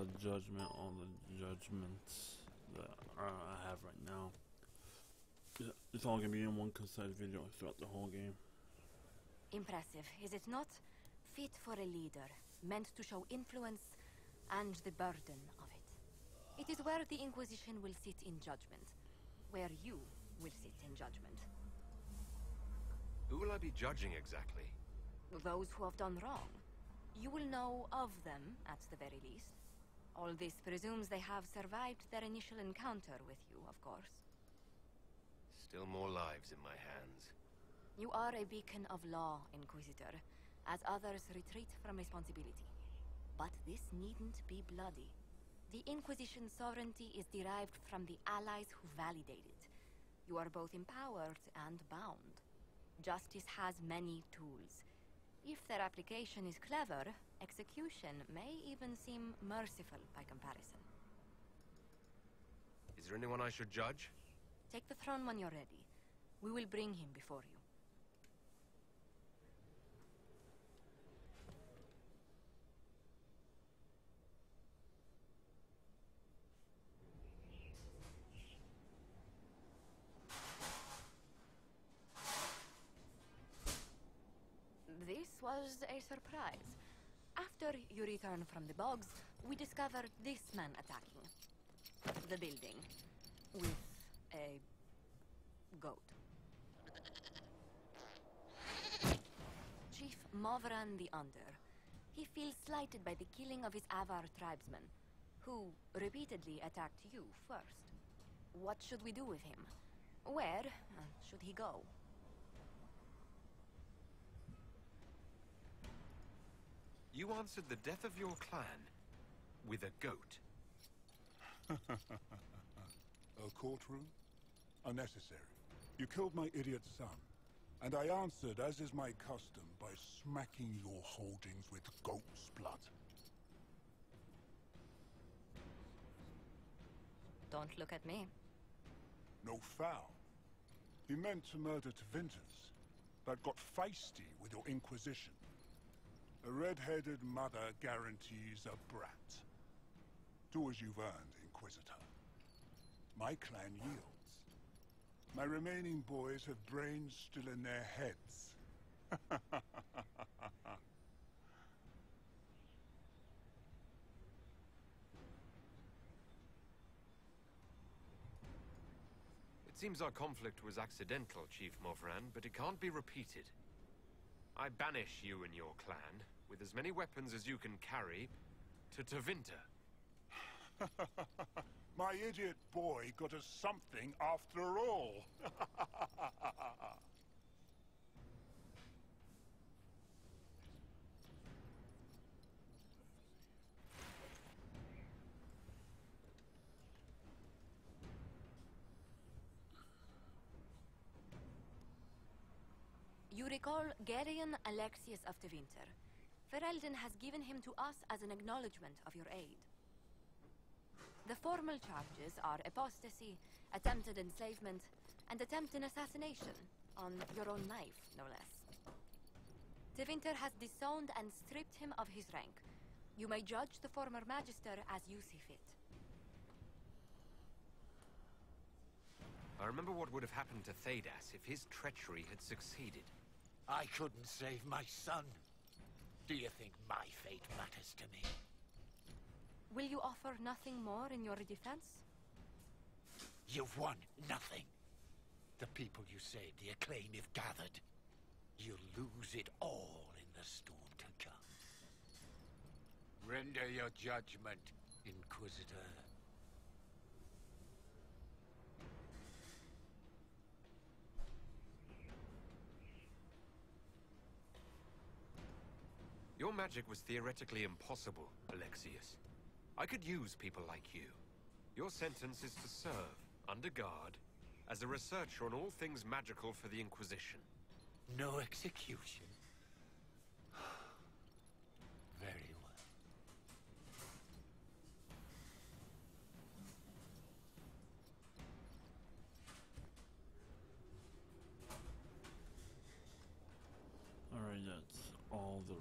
the judgment on the judgments that I have right now. It's all gonna be in one concise video throughout the whole game. Impressive, is it not? Fit for a leader, meant to show influence and the burden of it. It is where the Inquisition will sit in judgment, where you will sit in judgment. Who will I be judging exactly? Those who have done wrong. You will know of them, at the very least. All this presumes they have survived their initial encounter with you, of course. Still more lives in my hands. You are a beacon of law, Inquisitor, as others retreat from responsibility. But this needn't be bloody. The Inquisition's sovereignty is derived from the allies who validate it. You are both empowered and bound. Justice has many tools. If their application is clever, execution may even seem merciful by comparison. Is there anyone I should judge? Take the throne when you're ready. We will bring him before you. This was a surprise. After you returned from the bogs, we discovered this man attacking the building with a goat. Chief Movran the Under. He feels slighted by the killing of his Avar tribesmen, who repeatedly attacked you first. What should we do with him? Where should he go? You answered the death of your clan with a goat. A courtroom? Unnecessary. You killed my idiot son, and I answered, as is my custom, by smacking your holdings with goat's blood. Don't look at me. No foul. You meant to murder Tevinters, but got feisty with your Inquisition. A red-headed mother guarantees a brat. Do as you've earned, Inquisitor. My clan yields. My remaining boys have brains still in their heads. It seems our conflict was accidental, Chief Movran, but it can't be repeated. I banish you and your clan, with as many weapons as you can carry, to Tevinter. My idiot boy got us something after all. You recall Gerion Alexius of Tevinter. Ferelden has given him to us as an acknowledgement of your aid. The formal charges are apostasy, attempted enslavement, and attempted assassination, on your own knife, no less. Tevinter has disowned and stripped him of his rank. You may judge the former Magister as you see fit. I remember what would have happened to Thedas if his treachery had succeeded. I couldn't save my son. Do you think my fate matters to me? Will you offer nothing more in your defense? You've won nothing. The people you saved, the acclaim you've gathered. You'll lose it all in the storm to come. Render your judgment, Inquisitor. Your magic was theoretically impossible, Alexius. I could use people like you. Your sentence is to serve, under guard, as a researcher on all things magical for the Inquisition. No execution? Very well. Alright, that's all the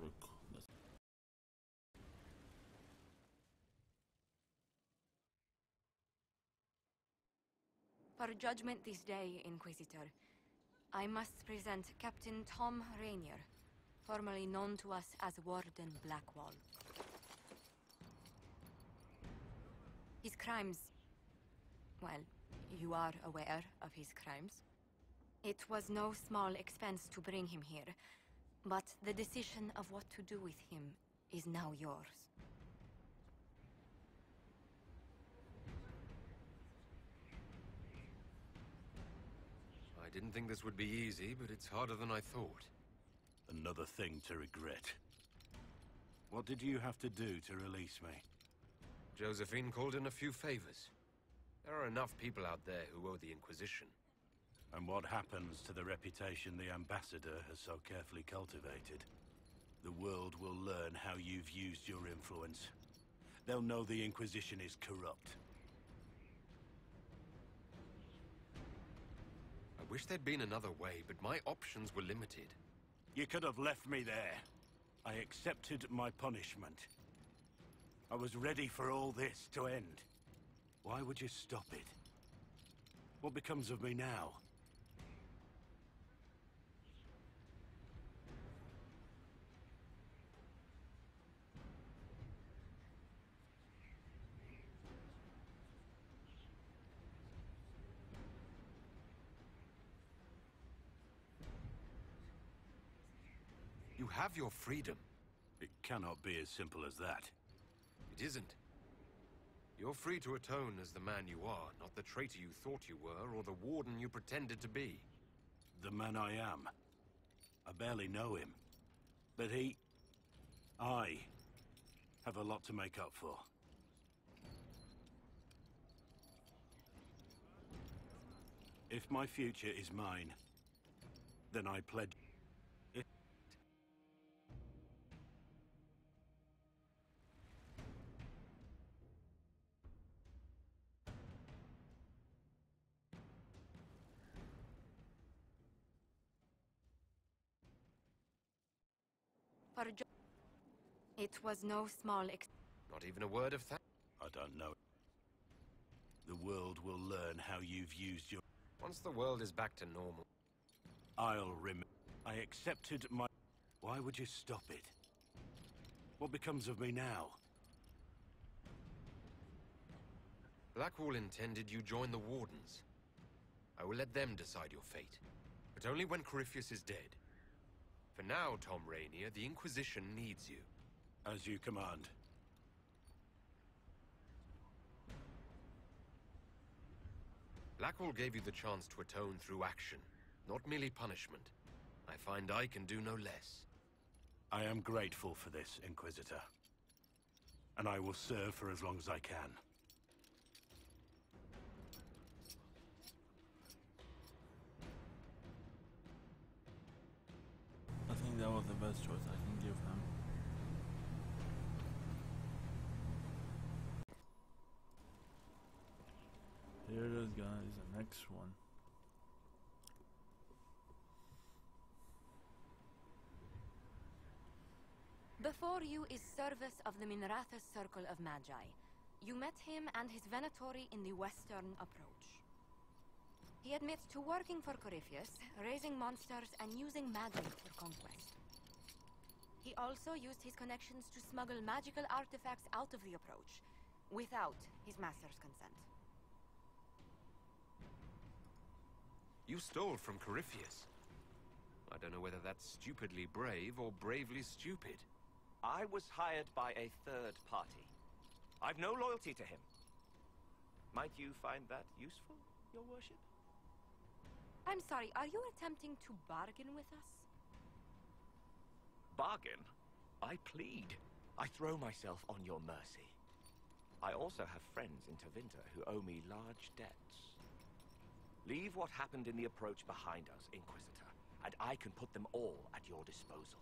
For judgment this day, Inquisitor, I must present Captain Tom Rainier, formerly known to us as Warden Blackwall. His crimes... well, you are aware of his crimes. It was no small expense to bring him here, but the decision of what to do with him is now yours. I didn't think this would be easy, but it's harder than I thought. Another thing to regret. What did you have to do to release me? Josephine called in a few favors. There are enough people out there who owe the Inquisition. And what happens to the reputation the Ambassador has so carefully cultivated? The world will learn how you've used your influence. They'll know the Inquisition is corrupt. I wish there'd been another way, but my options were limited. You could have left me there. I accepted my punishment. I was ready for all this to end. Why would you stop it? What becomes of me now? You have your freedom. It cannot be as simple as that. It isn't. You're free to atone as the man you are, not the traitor you thought you were, or the warden you pretended to be. The man I am. I barely know him. But I have a lot to make up for. If my future is mine, then I pledge... It was no small Not even a word of thanks. I don't know. The world will learn how you've used your... Once the world is back to normal. I accepted my... Why would you stop it? What becomes of me now? Blackwall intended you join the Wardens. I will let them decide your fate. But only when Corypheus is dead. For now, Tom Rainier, the Inquisition needs you. As you command. Blackwall gave you the chance to atone through action, not merely punishment. I find I can do no less. I am grateful for this, Inquisitor. And I will serve for as long as I can. I think that was the best choice I can give him. Here it is, guys, the next one. Before you is Service of the Minrathous Circle of Magi. You met him and his Venatori in the Western Approach. He admits to working for Corypheus, raising monsters, and using magic for conquest. He also used his connections to smuggle magical artifacts out of the Approach, without his master's consent. You stole from Corypheus. I don't know whether that's stupidly brave or bravely stupid. I was hired by a third party. I've no loyalty to him. Might you find that useful, Your Worship? I'm sorry, are you attempting to bargain with us? Bargain? I plead. I throw myself on your mercy. I also have friends in Tevinter who owe me large debts. Leave what happened in the Approach behind us, Inquisitor, and I can put them all at your disposal.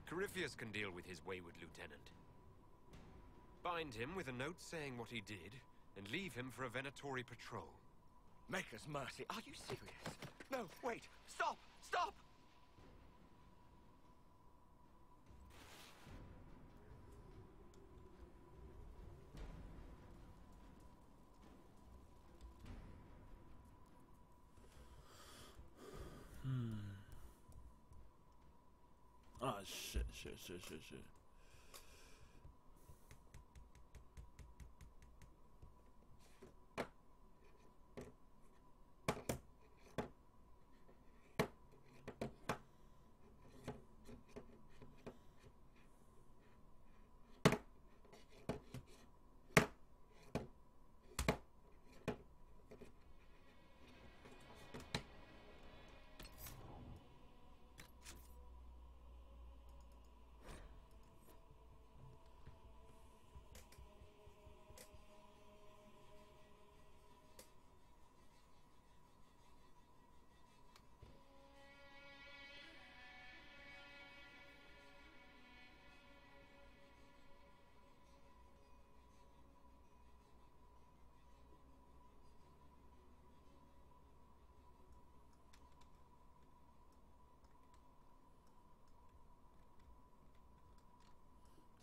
Corypheus can deal with his wayward lieutenant. Bind him with a note saying what he did, and leave him for a Venatori patrol. Maker's mercy, are you serious? No, wait, stop! Stop! Ah, shit.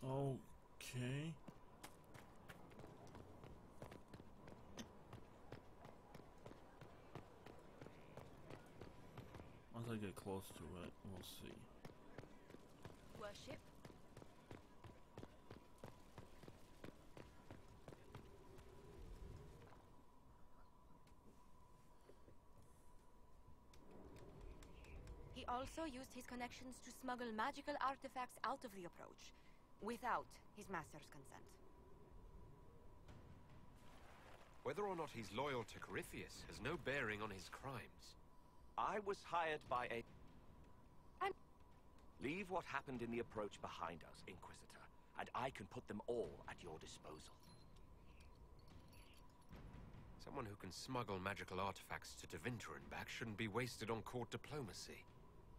Okay. Once I get close to it, we'll see. Worship? He also used his connections to smuggle magical artifacts out of the approach, without his master's consent. Whether or not he's loyal to Corypheus has no bearing on his crimes. I was hired by a... Leave what happened in the approach behind us, Inquisitor, and I can put them all at your disposal. Someone who can smuggle magical artifacts to Tevinter and back shouldn't be wasted on court diplomacy.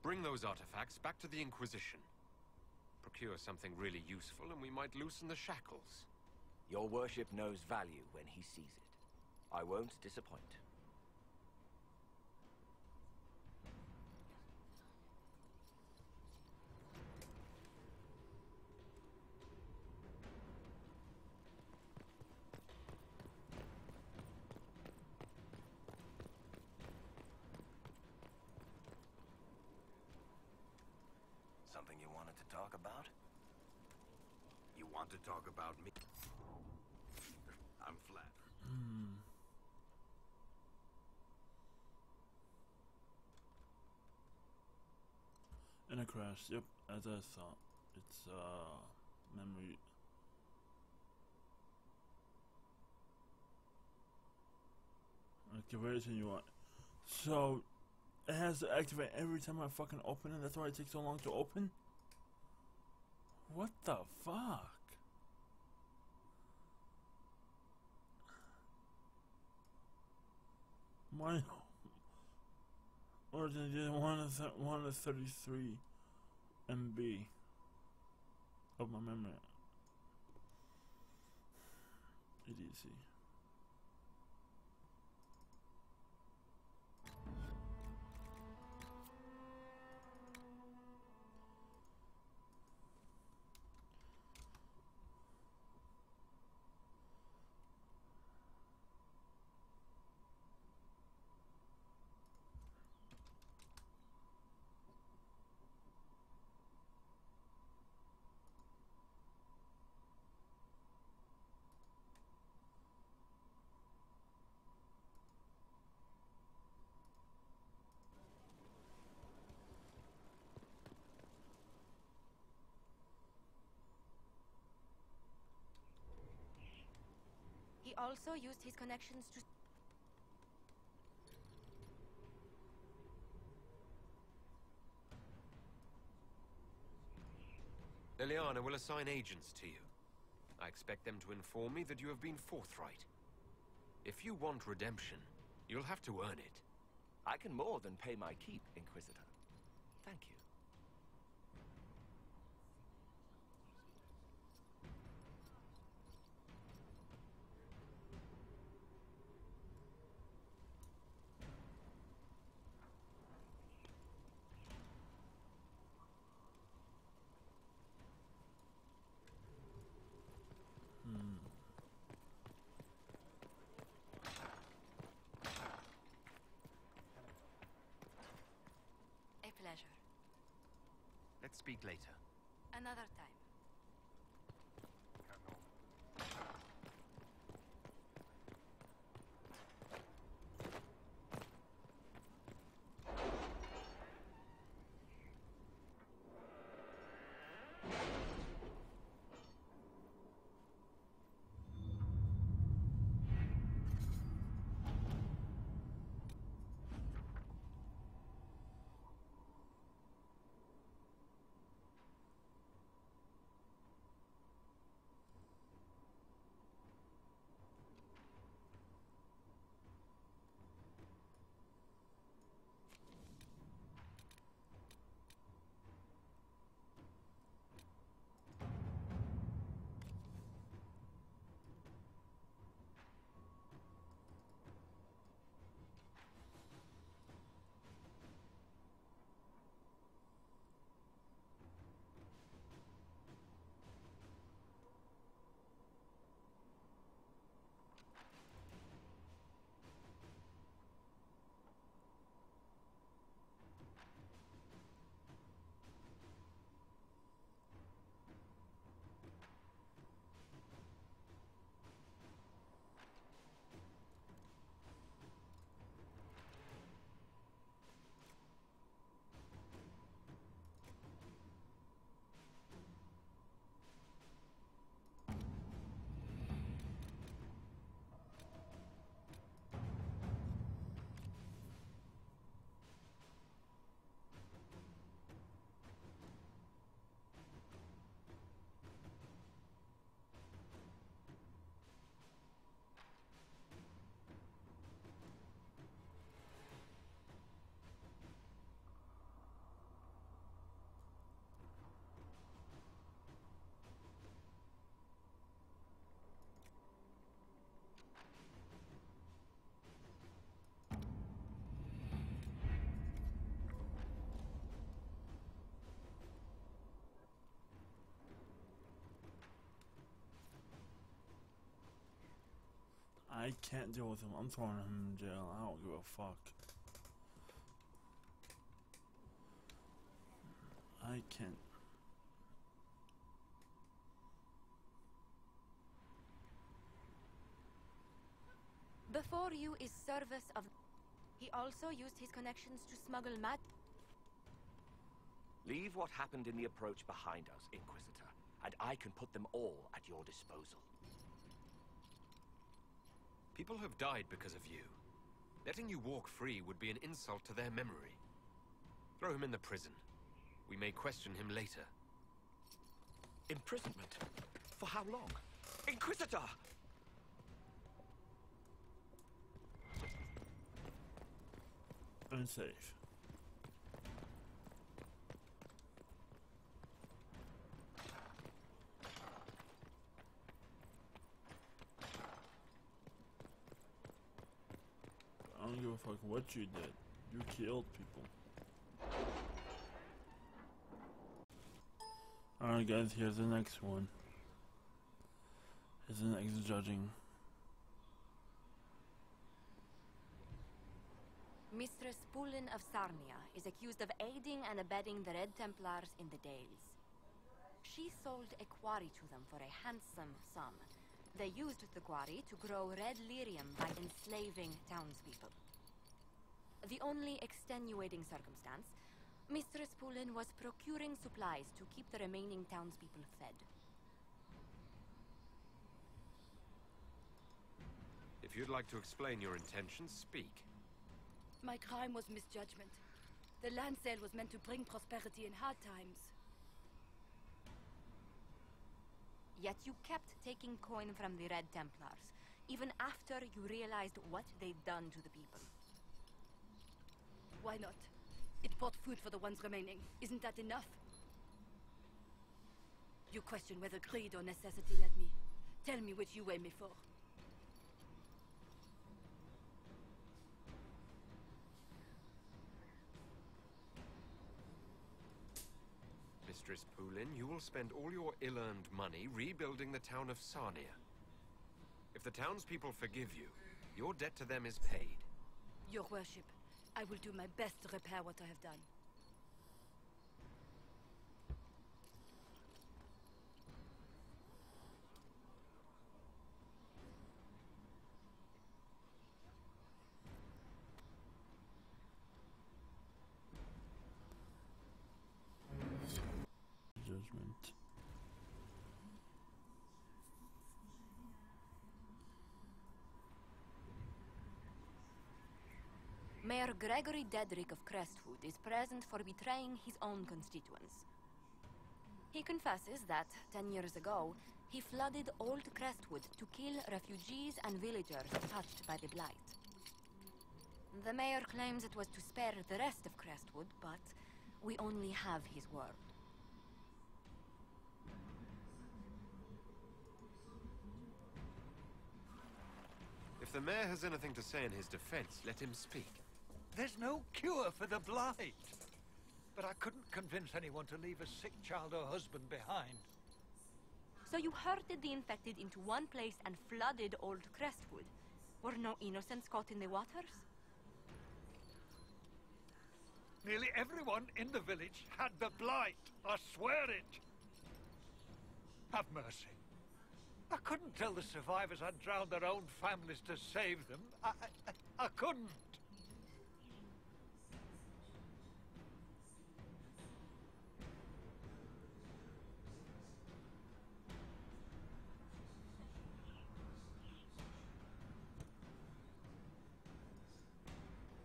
Bring those artifacts back to the Inquisition. Procure something really useful and we might loosen the shackles. Your worship knows value when he sees it. I won't disappoint. Something you wanted to talk about? You want to talk about me? I'm flattered. And a crash. Yep, as I thought. It's memory. Activation you want. So it has to activate every time I fucking open it. That's why it takes so long to open. What the fuck? My origin did 133 MB of my memory. Idiocy. He also used his connections to... Liliana will assign agents to you. I expect them to inform me that you have been forthright. If you want redemption, you'll have to earn it. I can more than pay my keep, Inquisitor. Thank you. speak later. Another time. I can't deal with him. I'm throwing him in jail. I don't give a fuck. I can't. Before you is service of... He also used his connections to smuggle Leave what happened in the approach behind us, Inquisitor, and I can put them all at your disposal. People have died because of you. Letting you walk free would be an insult to their memory. Throw him in the prison. We may question him later. Imprisonment? For how long? Inquisitor! Unsafe. I don't give a fuck what you did. You killed people. Alright guys, here's the next one. Here's the next judging. Mistress Pulin of Sarnia is accused of aiding and abetting the Red Templars in the Dales. She sold a quarry to them for a handsome sum. They used the quarry to grow red lyrium by enslaving townspeople. The only extenuating circumstance, Mistress Pulin was procuring supplies to keep the remaining townspeople fed. If you'd like to explain your intentions, speak. My crime was misjudgment. The land sale was meant to bring prosperity in hard times. Yet you kept taking coin from the Red Templars, even after you realized what they'd done to the people. Why not? It bought food for the ones remaining. Isn't that enough? You question whether greed or necessity led me. Tell me which you weigh me for. Mistress Pulin, you will spend all your ill-earned money rebuilding the town of Sarnia. If the townspeople forgive you, your debt to them is paid. Your worship, I will do my best to repair what I have done. Mayor Gregory Dedrick of Crestwood is present for betraying his own constituents. He confesses that, 10 years ago, he flooded Old Crestwood to kill refugees and villagers touched by the Blight. The mayor claims it was to spare the rest of Crestwood, but we only have his word. If the mayor has anything to say in his defense, let him speak. There's no cure for the Blight. But I couldn't convince anyone to leave a sick child or husband behind. So you herded the infected into one place and flooded Old Crestwood. Were no innocents caught in the waters? Nearly everyone in the village had the Blight. I swear it. Have mercy. I couldn't tell the survivors I'd drowned their own families to save them. I couldn't.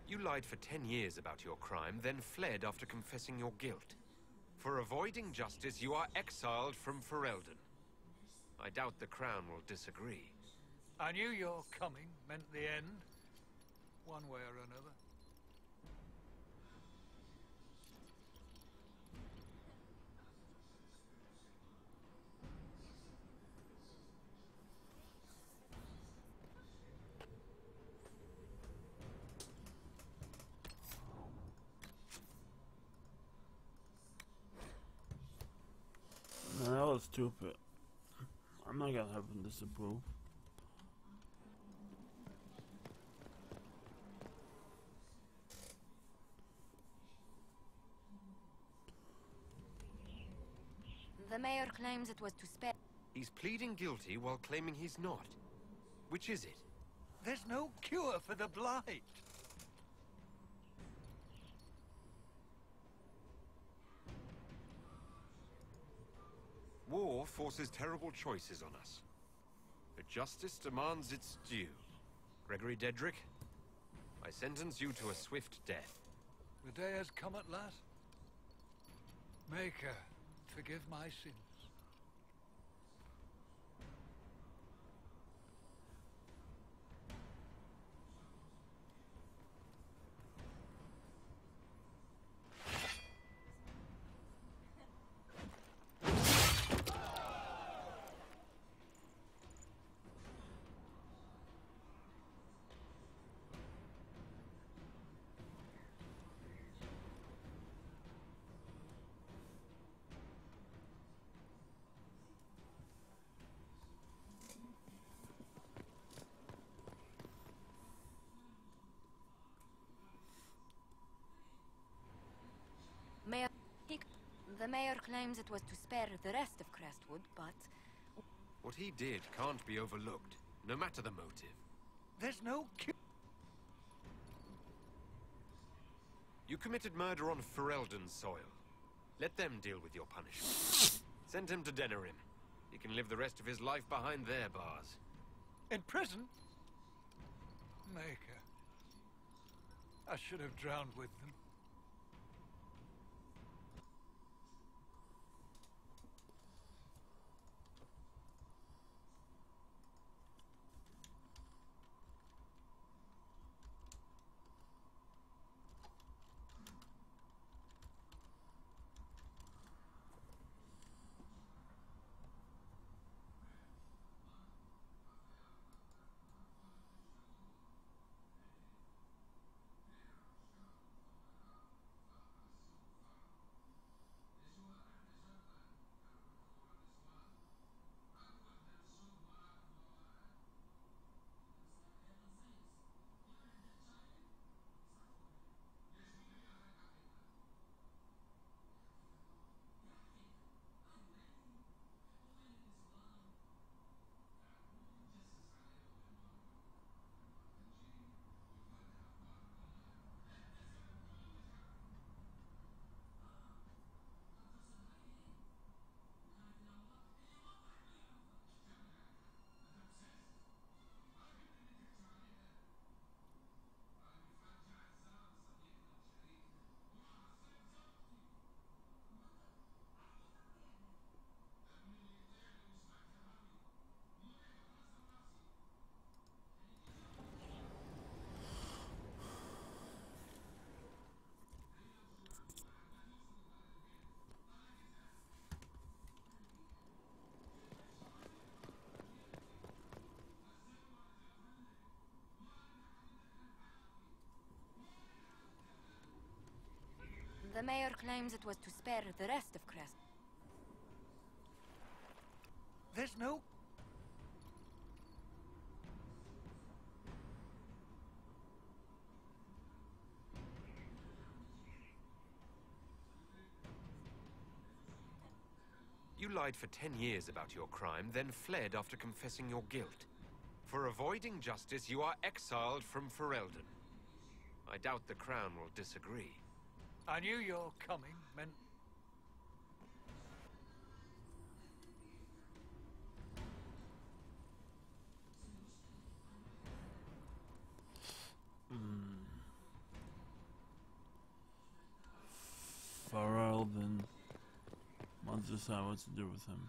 You lied for 10 years about your crime, then fled after confessing your guilt. For avoiding justice, you are exiled from Ferelden. I doubt the Crown will disagree. I knew your coming meant the end, one way or another. No, that was stupid. I'm not gonna have him disapprove. The mayor claims it was to spare... He's pleading guilty while claiming he's not. Which is it? There's no cure for the Blight. War forces terrible choices on us. But justice demands its due. Gregory Dedrick, I sentence you to a swift death. The day has come at last. Maker, forgive my sins. The mayor claims it was to spare the rest of Crestwood, but... What he did can't be overlooked, no matter the motive. There's no cure. You committed murder on Ferelden soil. Let them deal with your punishment. Send him to Denerim. He can live the rest of his life behind their bars. In prison? Maker. I should have drowned with them. mayor claims it was to spare the rest of Crest. There's no... You lied for 10 years about your crime, then fled after confessing your guilt. For avoiding justice, you are exiled from Ferelden. I doubt the Crown will disagree. I knew your coming meant... Ferelden. Must decide what to do with him.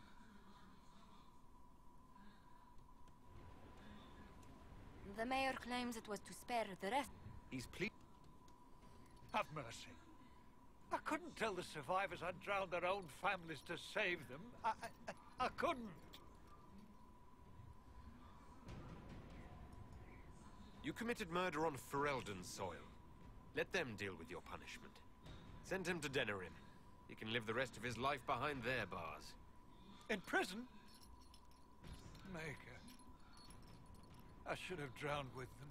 The mayor claims it was to spare the rest. He's pleading. Have mercy. I couldn't tell the survivors I'd drowned their own families to save them. I couldn't. You committed murder on Ferelden soil. Let them deal with your punishment. Send him to Denerim. He can live the rest of his life behind their bars. In prison? Maker. I should have drowned with them.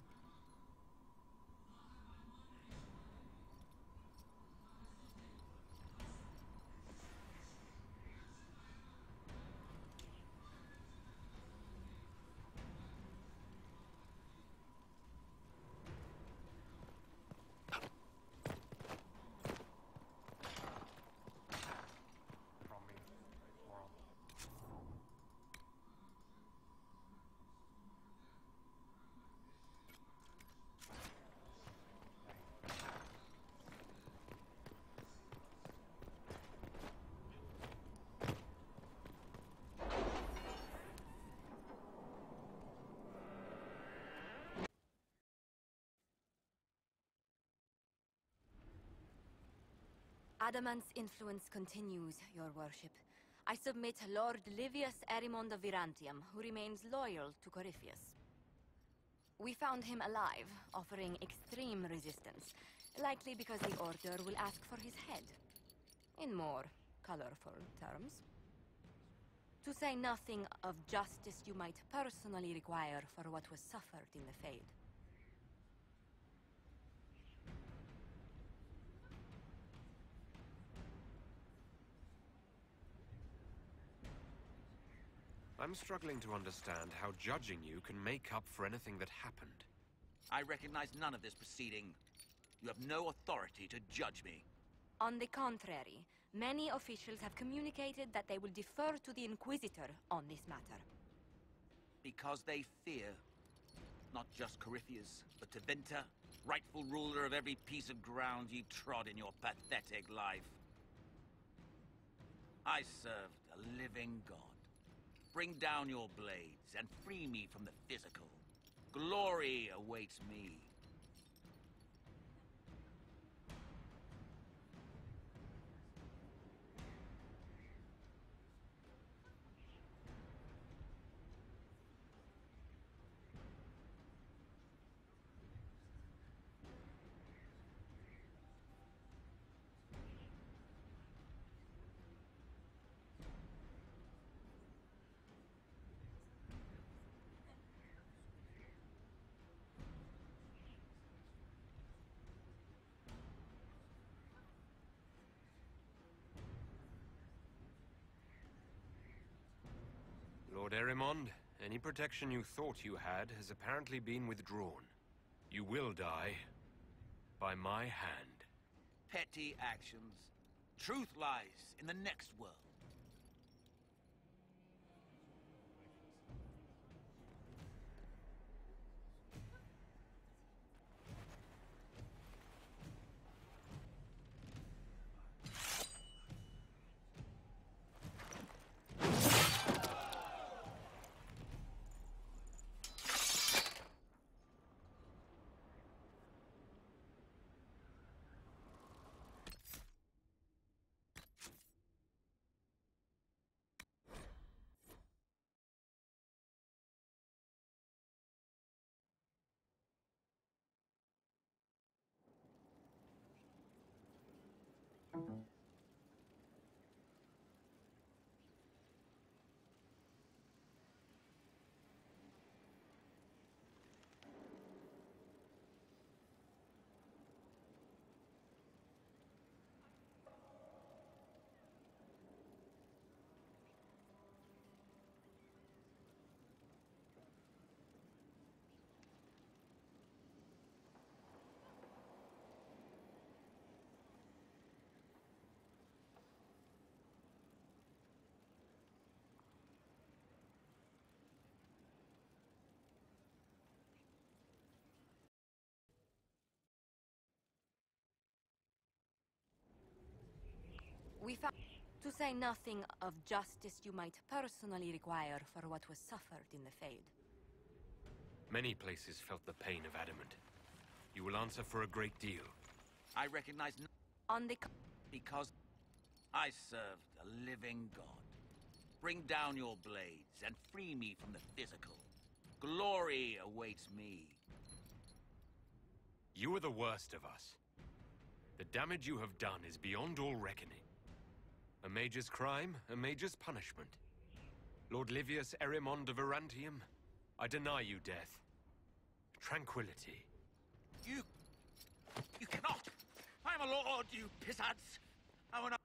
Adamant's influence continues, your worship. I submit Lord Livius Erimond of Virantium, who remains loyal to Corypheus. We found him alive, offering extreme resistance, likely because the Order will ask for his head. In more colorful terms. To say nothing of justice you might personally require for what was suffered in the Fade. I'm struggling to understand how judging you can make up for anything that happened. I recognize none of this proceeding. You have no authority to judge me. On the contrary, many officials have communicated that they will defer to the Inquisitor on this matter. Because they fear. Not just Corypheus, but Tevinter, rightful ruler of every piece of ground ye trod in your pathetic life. I served a living god. Bring down your blades and free me from the physical. Glory awaits me. Lord Erimond, any protection you thought you had has apparently been withdrawn. You will die by my hand. Petty actions. Truth lies in the next world. We found... To say nothing of justice you might personally require for what was suffered in the Fade. Many places felt the pain of adamant. You will answer for a great deal. I recognize On the... because I serve the living God. Bring down your blades and free me from the physical. Glory awaits me. You are the worst of us. The damage you have done is beyond all reckoning. A mage's crime, a mage's punishment. Lord Livius Erimond of Arantium, I deny you death. Tranquility. You cannot! I'm a lord, you pissants! I will not...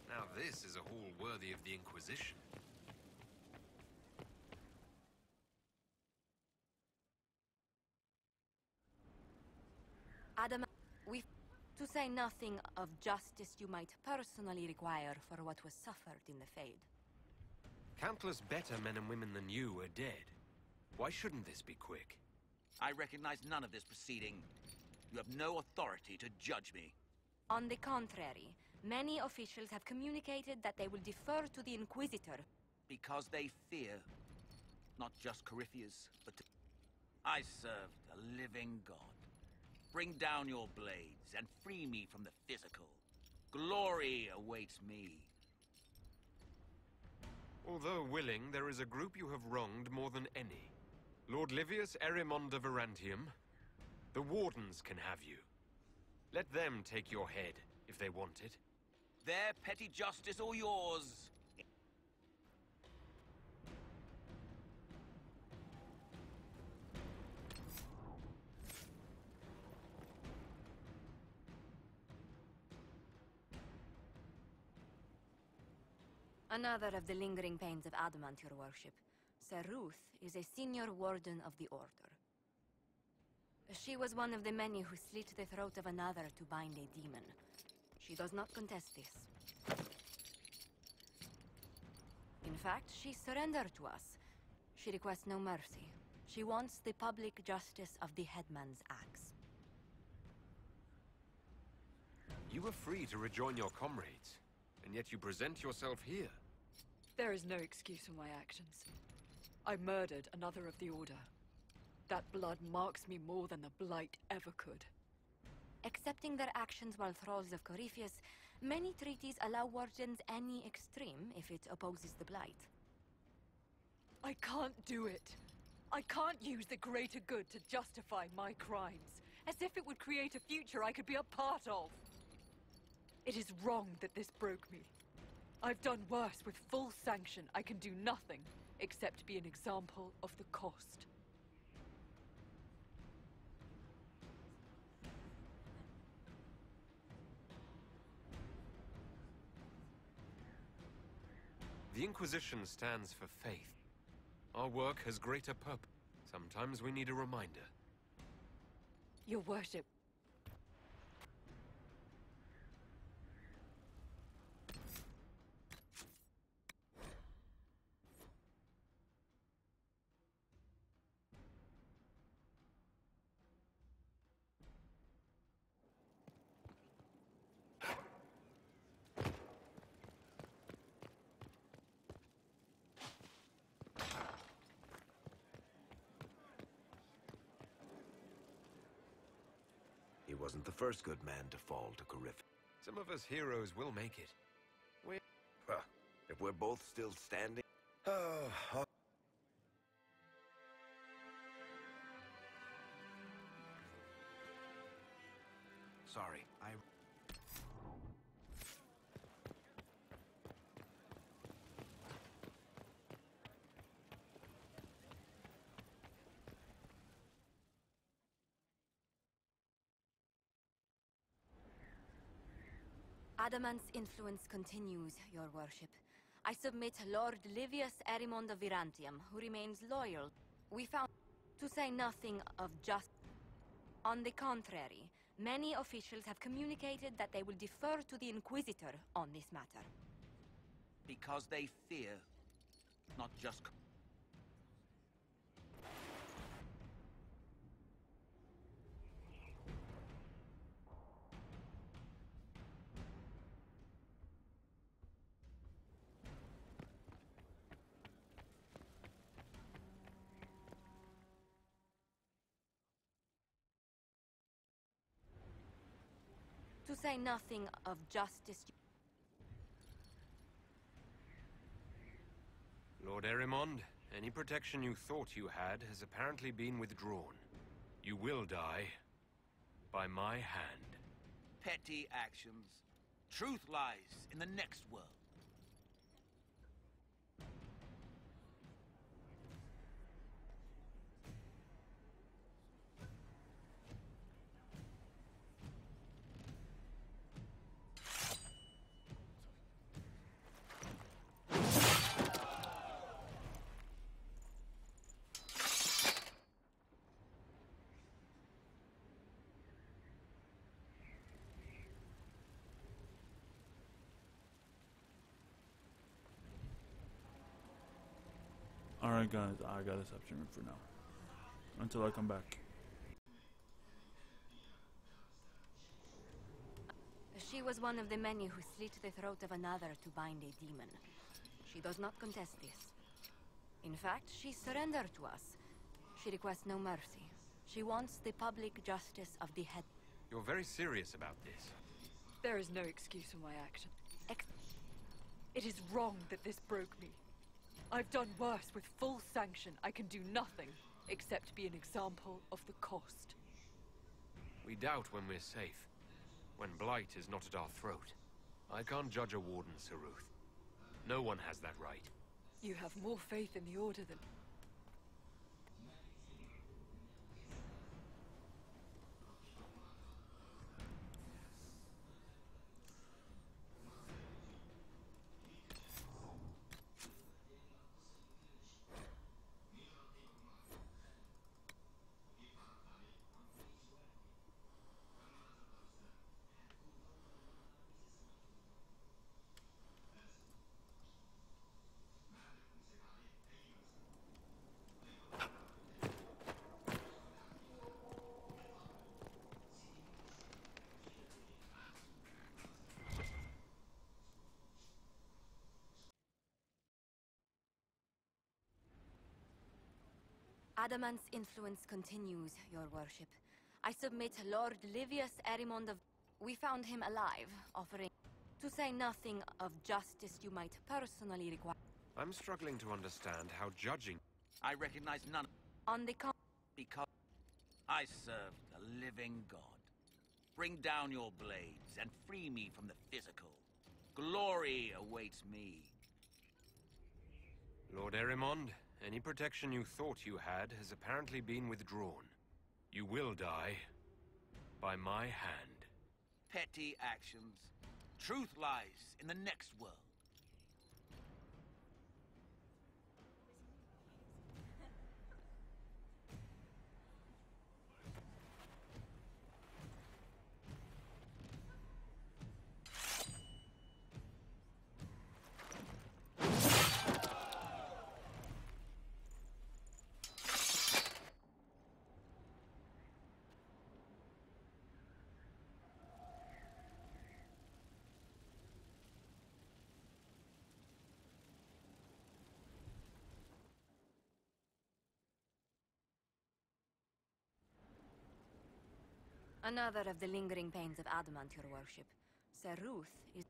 Now this is a hall worthy of the Inquisition. Adam, to say nothing of justice you might personally require for what was suffered in the Fade. Countless better men and women than you are dead. Why shouldn't this be quick? I recognize none of this proceeding. You have no authority to judge me. On the contrary, many officials have communicated that they will defer to the Inquisitor. Because they fear, not just Corypheus, but I serve the living God. Bring down your blades and free me from the physical. Glory awaits me. Although willing, there is a group you have wronged more than any. Lord Livius Erimond of Arantium. The Wardens can have you. Let them take your head, if they want it. Their petty justice or yours? Another of the lingering pains of Adamant, your worship. Sir Ruth is a senior warden of the Order. She was one of the many who slit the throat of another to bind a demon. She does not contest this. In fact, she surrendered to us. She requests no mercy. She wants the public justice of the headman's axe. You were free to rejoin your comrades, and yet you present yourself here. There is no excuse for my actions. I murdered another of the Order. That blood marks me more than the Blight ever could. Accepting their actions while thralls of Corypheus, many treaties allow wardens any extreme if it opposes the Blight. I can't do it. I can't use the greater good to justify my crimes, as if it would create a future I could be a part of. It is wrong that this broke me. I've done worse with full sanction. I can do nothing except be an example of the cost. The Inquisition stands for faith. Our work has greater purpose. Sometimes we need a reminder. Your worship. He wasn't the first good man to fall to Corypheus. Some of us heroes will make it. If we're both still standing... Sorry, Adamant's influence continues, your worship. I submit Lord Livius Erimond of Virantium, who remains loyal. We found... To say nothing of just... On the contrary, many officials have communicated that they will defer to the Inquisitor on this matter. Because they fear, not just... To say nothing of justice... Lord Erimond, any protection you thought you had has apparently been withdrawn. You will die by my hand. Petty actions. Truth lies in the next world. Alright guys, I gotta stop streaming for now. Until I come back. She was one of the many who slit the throat of another to bind a demon. She does not contest this. In fact, she surrendered to us. She requests no mercy. She wants the public justice of the head. You're very serious about this. There is no excuse for my action. It is wrong that this broke me. I've done worse with full sanction. I can do nothing except be an example of the cost. We doubt when we're safe. When blight is not at our throat. I can't judge a warden, Saruth. No one has that right. You have more faith in the Order than... Adamant's influence continues, your worship. I submit Lord Livius Erimond of... We found him alive, offering... To say nothing of justice you might personally require... I'm struggling to understand how judging... I recognize none. On the Because I serve the living God. Bring down your blades and free me from the physical. Glory awaits me. Lord Erimond, any protection you thought you had has apparently been withdrawn. You will die by my hand. Petty actions. Truth lies in the next world. Another of the lingering pains of Adamant, your worship. Saruth is...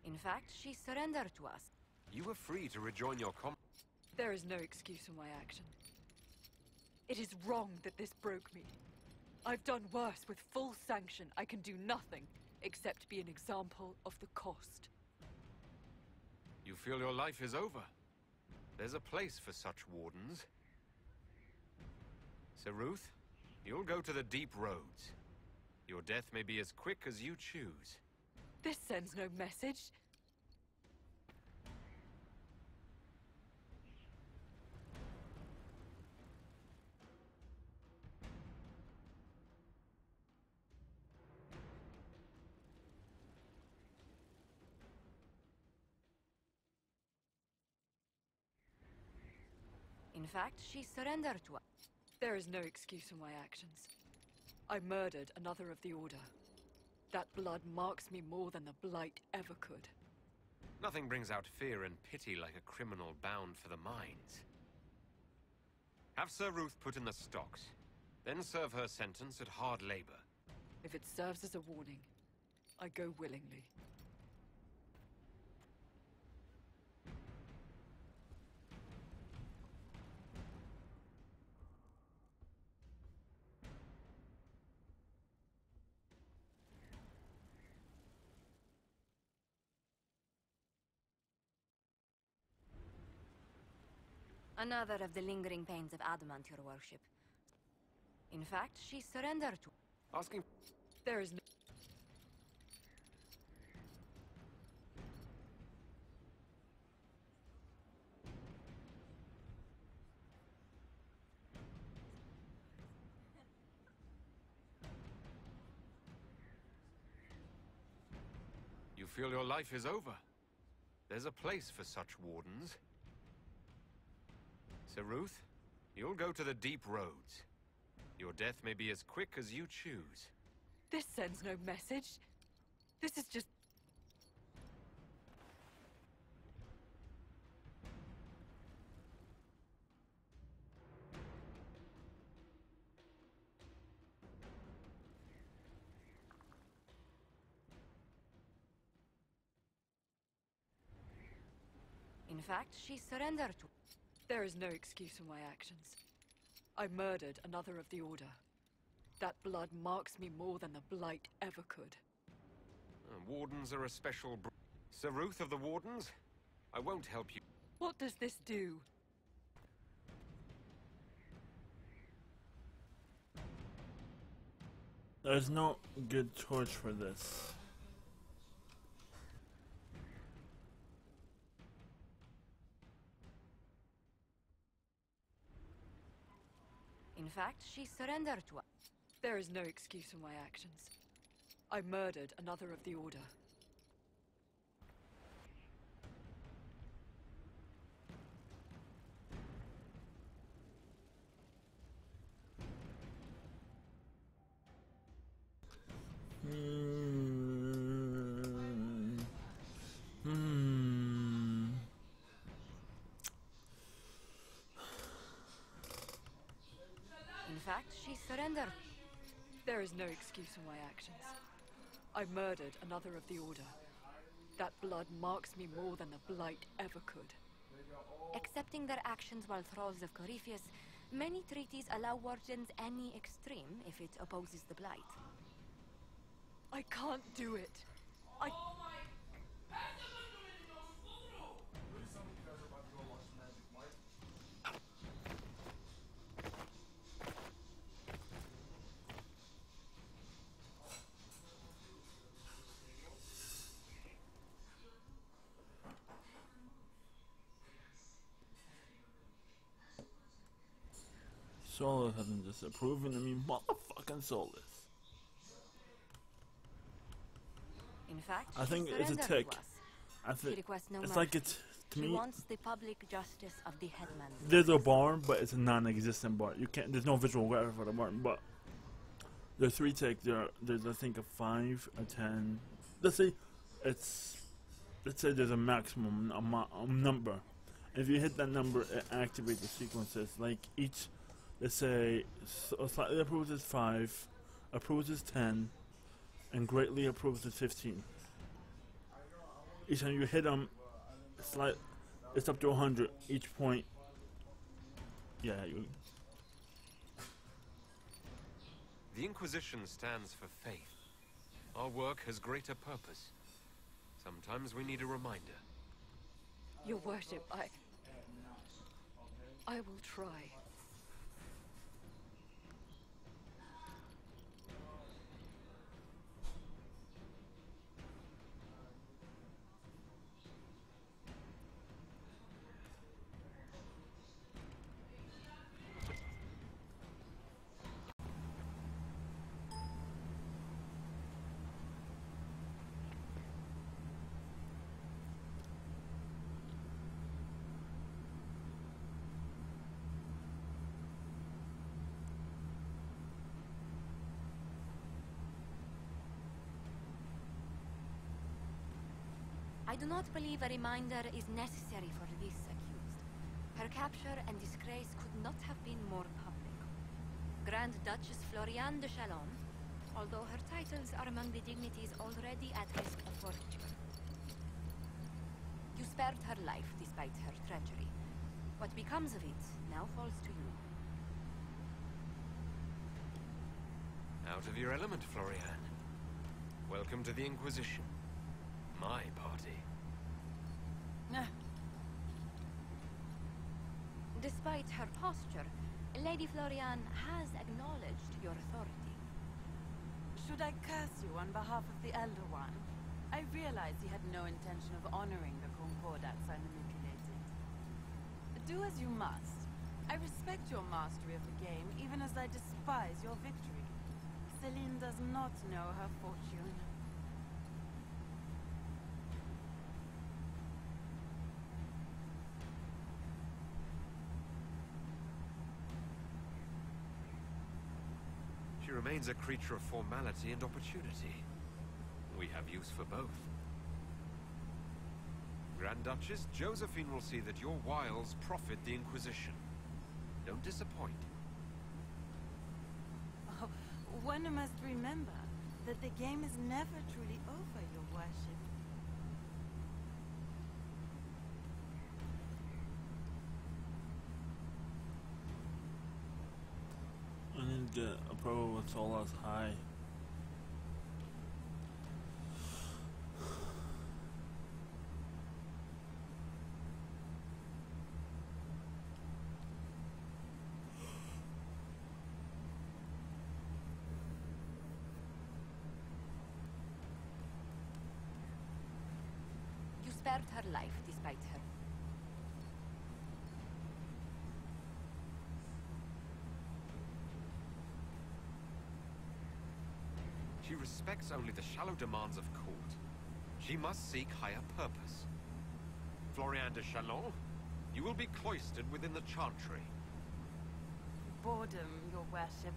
In fact, she surrendered to us. You were free to rejoin your There is no excuse for my action. It is wrong that this broke me. I've done worse with full sanction. I can do nothing except be an example of the cost. You feel your life is over. There's a place for such wardens. Saruth, you'll go to the deep roads. Your death may be as quick as you choose. This sends no message. In fact, she surrendered to us. There is no excuse for my actions. I murdered another of the Order. That blood marks me more than the Blight ever could. Nothing brings out fear and pity like a criminal bound for the mines. Have Sir Ruth put in the stocks, then serve her sentence at hard labor. If it serves as a warning, I go willingly. Another of the lingering pains of adamant, your worship. In fact, she surrendered to... Asking... There is no... You feel your life is over. There's a place for such wardens. Sir Ruth, you'll go to the deep roads. Your death may be as quick as you choose. This sends no message. This is just... In fact, she surrendered to... There is no excuse for my actions. I murdered another of the Order. That blood marks me more than the Blight ever could. Wardens are a special... Sir Ruth of the Wardens? I won't help you. What does this do? There's no good torch for this. In fact, she surrendered to us. There is no excuse for my actions. I murdered another of the Order. In fact, she surrendered. There is no excuse for my actions. I murdered another of the Order. That blood marks me more than the Blight ever could. Accepting their actions while thralls of Corypheus, many treaties allow wardens any extreme if it opposes the Blight. I can't do it. I... Solus hasn't disapproven of me, motherfucking Solus. In fact, I think she it's a surrendered tick. to us. I She think requests no it's mercy. like it's to She me. wants the public justice of the headman. There's a bar, but it's a non-existent bar. You can't. There's no visual graphic for the bar, but there's three ticks. There's I think a 5, a 10. Let's say there's a maximum number. If you hit that number, it activates the sequences. Like each, let's say, slightly approves is 5, approves is 10, and greatly approves is 15. Each time you hit them, it's up to 100 each point. Yeah. The Inquisition stands for faith. Our work has greater purpose. Sometimes we need a reminder. Your worship, I will try. I do not believe a reminder is necessary for this accused. Her capture and disgrace could not have been more public. Grand Duchess Floriane de Chalon, although her titles are among the dignities already at risk of forfeiture. You spared her life despite her treachery. What becomes of it now falls to you. Out of your element, Floriane. Welcome to the Inquisition. My party. Despite her posture, Lady Floriane has acknowledged your authority. Should I curse you on behalf of the Elder One? I realize he had no intention of honoring the concordats I manipulated. Do as you must. I respect your mastery of the game, even as I despise your victory. Celine does not know her fortune. She remains a creature of formality and opportunity. We have use for both. Grand Duchess, Josephine will see that your wiles profit the Inquisition. Don't disappoint. Oh, one must remember that the game is never truly over, Your Worship. I need to get a pro with Solas high. You spared her life despite her. She respects only the shallow demands of court. She must seek higher purpose. Floriane de Chalon, you will be cloistered within the Chantry. Boredom, Your Worship.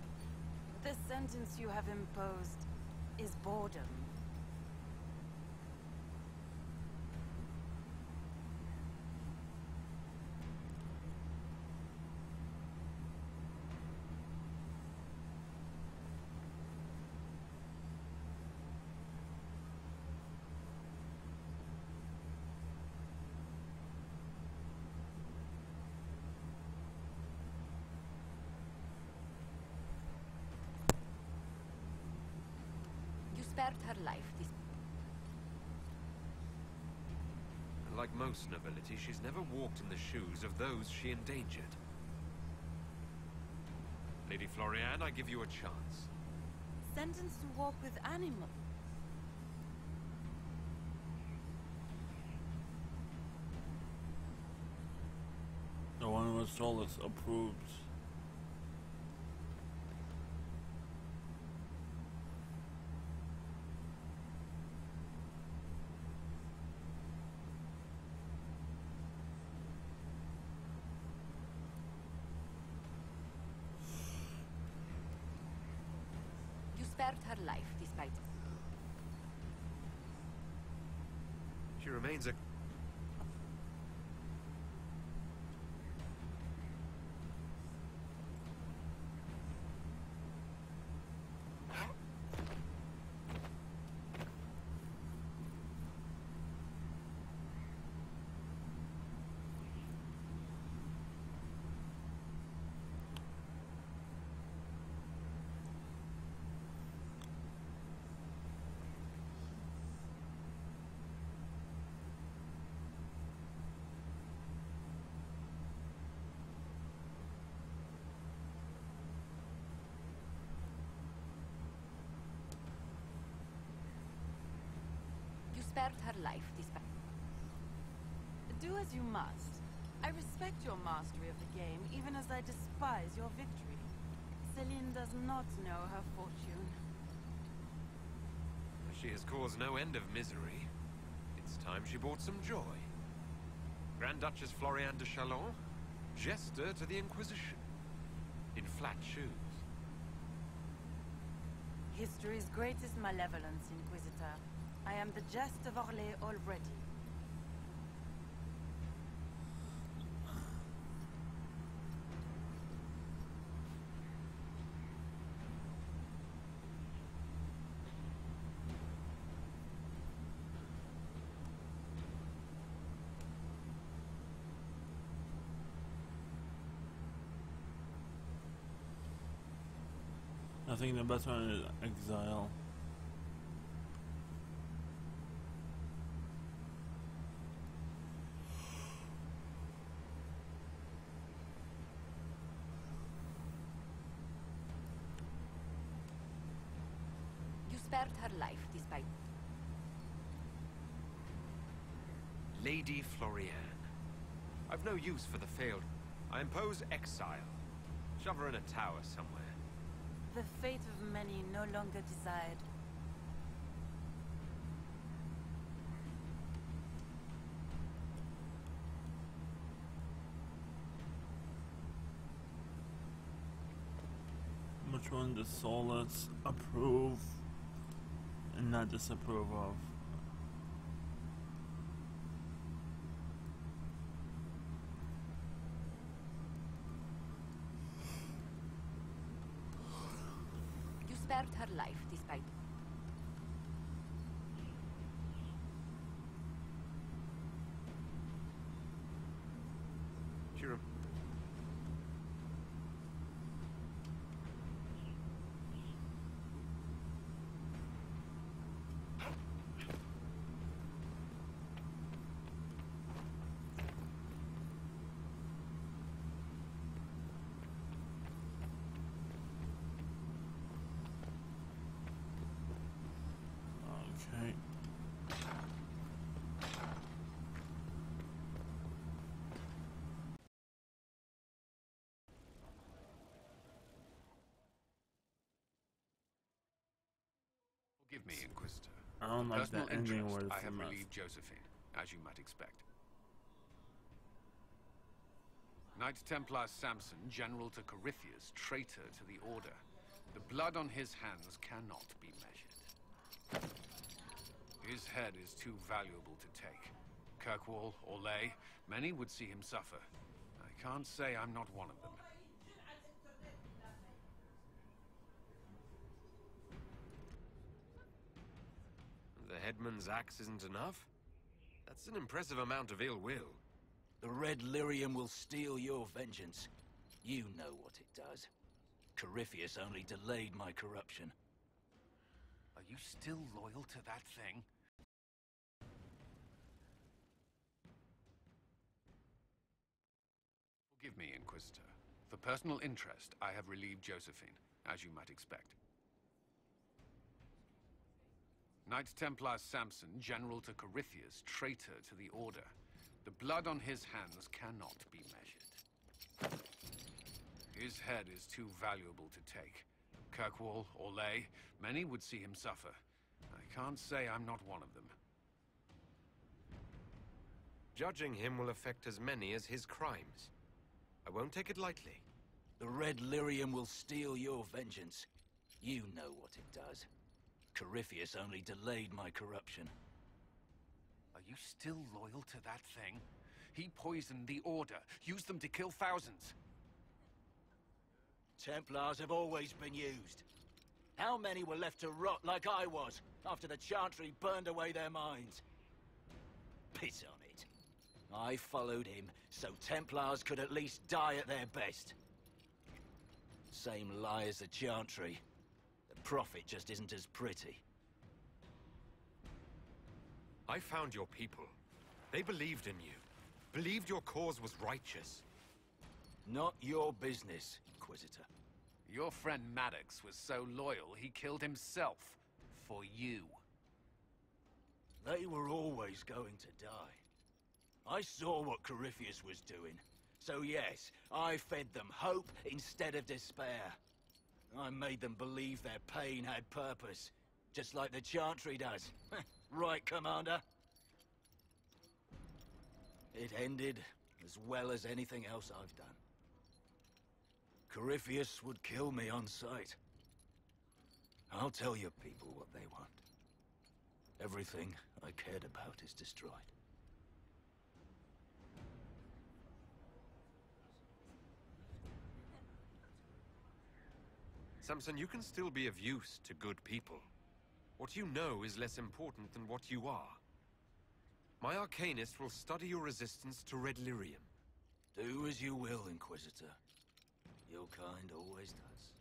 The sentence you have imposed is boredom. Spared her life. Like most nobility, she's never walked in the shoes of those she endangered. Lady Floriane, I give you a chance. Sentenced to walk with animals. The one with Solas approves. Spared her life despite it. She remains a... Spared her life despite. Do as you must. I respect your mastery of the game, even as I despise your victory. Celine does not know her fortune. She has caused no end of misery. It's time she brought some joy. Grand Duchess Floriane de Chalon, jester to the Inquisition, in flat shoes. History's greatest malevolence, Inquisitor. I am the jest of Orlais already. I think the best one is exile. You spared her life despite... Lady Florian. I've no use for the failed. I impose exile. Shove her in a tower somewhere. The fate of many no longer desired. Which one does Solus approve and not disapprove of? You spared her life despite... Sure. Okay. Forgive me, Inquisitor. I don't like Personal the ending interest, where it's I have a mess. relieved Josephine, as you might expect. Knight Templar Samson, General to Corypheus, traitor to the Order. The blood on his hands cannot be measured. His head is too valuable to take. Kirkwall or Lay, many would see him suffer. I can't say I'm not one of them. The headman's axe isn't enough? That's an impressive amount of ill will. The Red Lyrium will steal your vengeance. You know what it does. Corypheus only delayed my corruption. Are you still loyal to that thing? Forgive me, Inquisitor. For personal interest, I have relieved Josephine, as you might expect. Knight Templar Samson, General to Corypheus, traitor to the Order. The blood on his hands cannot be measured. His head is too valuable to take. Kirkwall or Lay, many would see him suffer. I can't say I'm not one of them. Judging him will affect as many as his crimes. I won't take it lightly. The Red Lyrium will steal your vengeance. You know what it does. Corypheus only delayed my corruption. Are you still loyal to that thing? He poisoned the Order, used them to kill thousands. Templars have always been used. How many were left to rot like I was, after the Chantry burned away their minds? Piss on it. I followed him, so Templars could at least die at their best. Same lie as the Chantry. The profit just isn't as pretty. I found your people. They believed in you. Believed your cause was righteous. Not your business, Inquisitor. Your friend Maddox was so loyal, he killed himself. For you. They were always going to die. I saw what Corypheus was doing. So yes, I fed them hope instead of despair. I made them believe their pain had purpose. Just like the Chantry does. Right, Commander? It ended as well as anything else I've done. Corypheus would kill me on sight. I'll tell your people what they want. Everything I cared about is destroyed. Samson, you can still be of use to good people. What you know is less important than what you are. My Arcanist will study your resistance to Red Lyrium. Do as you will, Inquisitor. Your kind always does.